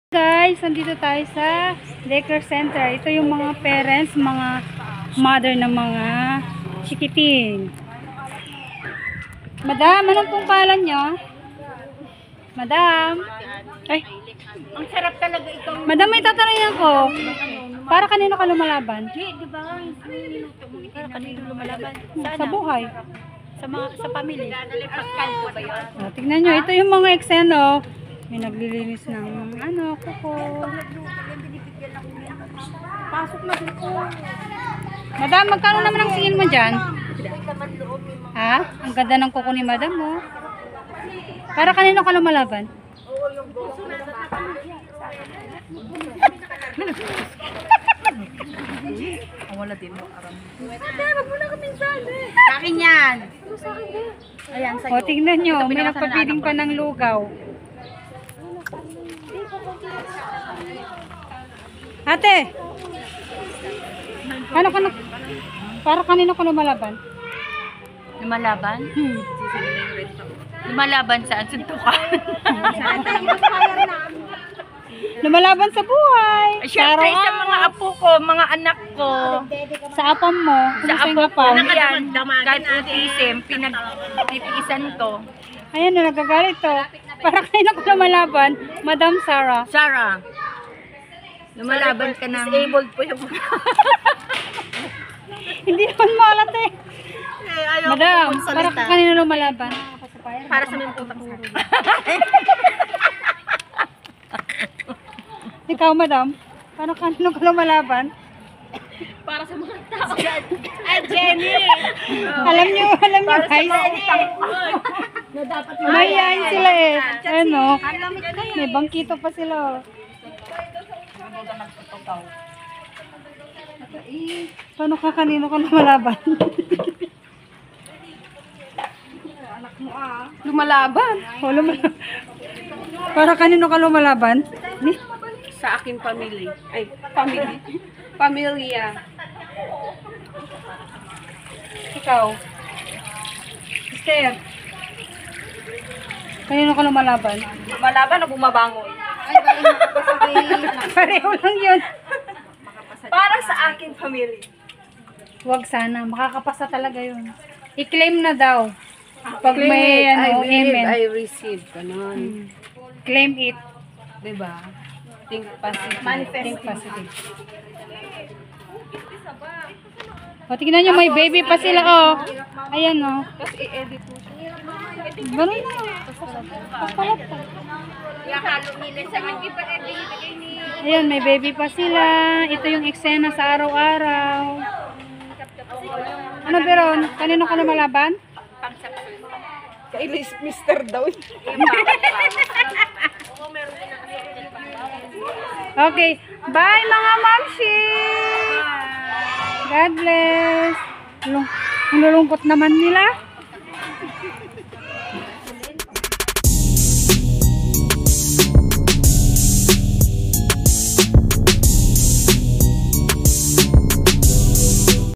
Guys, nandito tayo sa daycare center. Ito yung mga parents, mga mother ng mga chikiting. Madam, anong pong pangalan nyo? Madam? Ay, Ang sarap talaga ito. madam, may tatanungin ako. Para kanino ka lumalaban? Di ba? Para kanino lumalaban? Sa buhay. Sa pamilya. Pascal ko ba yun? O, tignan nyo, ito yung mga eksena. May naglilinis ng kuko. Pasok na dito. Madam, magkano naman ang singin mo dyan? Ha? Ang ganda ng kuko ni madam mo. Para kanino ka lumalaban? Wala din mo. Wag mo na kami sali. Sa akin yan. Ayan, sa'yo. O, tignan nyo, may nagpapiling pa ng lugaw. Ate! Ano ka na? Para kanino ka lumalaban? Lumalaban? Lumalaban saan? Suntukan? Lumalaban sa buhay. Siyempre sa mga apo ko, mga anak ko. Sa apam mo. Sa Sa apo ko, apam. yan, kahit autism, pinag-ipisan to. Ayan na, nagagalit to. Para kanino ka lumalaban? Madam Sarah. Sarah, lumalaban ka ng... Disabled po yung Hindi naman malat eh. Madam, para kanino lumalaban? para sa mga putang sa Ikaw, madam, para kanino ka lumalaban? para sa mga tao. Ay, Jenny! Alam niyo guys. Na dapat Mayayain sila eh. Ano? May bangkito pa sila. Paano ka kanino ka lumalaban? lumalaban. O, para kanino ka lumalaban? Sa aking pamilya. Ay, pamilya. Ikaw. Sister. Kanino ka lumalaban? Lumalaban o bumabangon? Pareho lang yun. Para sa aking pamilya. Huwag sana. Makakapasa talaga yun. I-claim na daw. Pag may amen. I receive. Ganun. Claim it. Diba? Think positive. Think positive. O, tignan nyo, may baby pa sila, oh. Ayan, oh. Tapos i-edit mo siya. Ganun na. Papalat pa. Ihalo nila sa akin pa ibigay ni... Ayan, may baby pa sila. Ito yung eksena sa araw-araw. Ano, Beron? Kanino ka lumalaban? Kay Mr. daw. Okay. Bye, mga mamshi! God bless. Nalulungkot naman nila.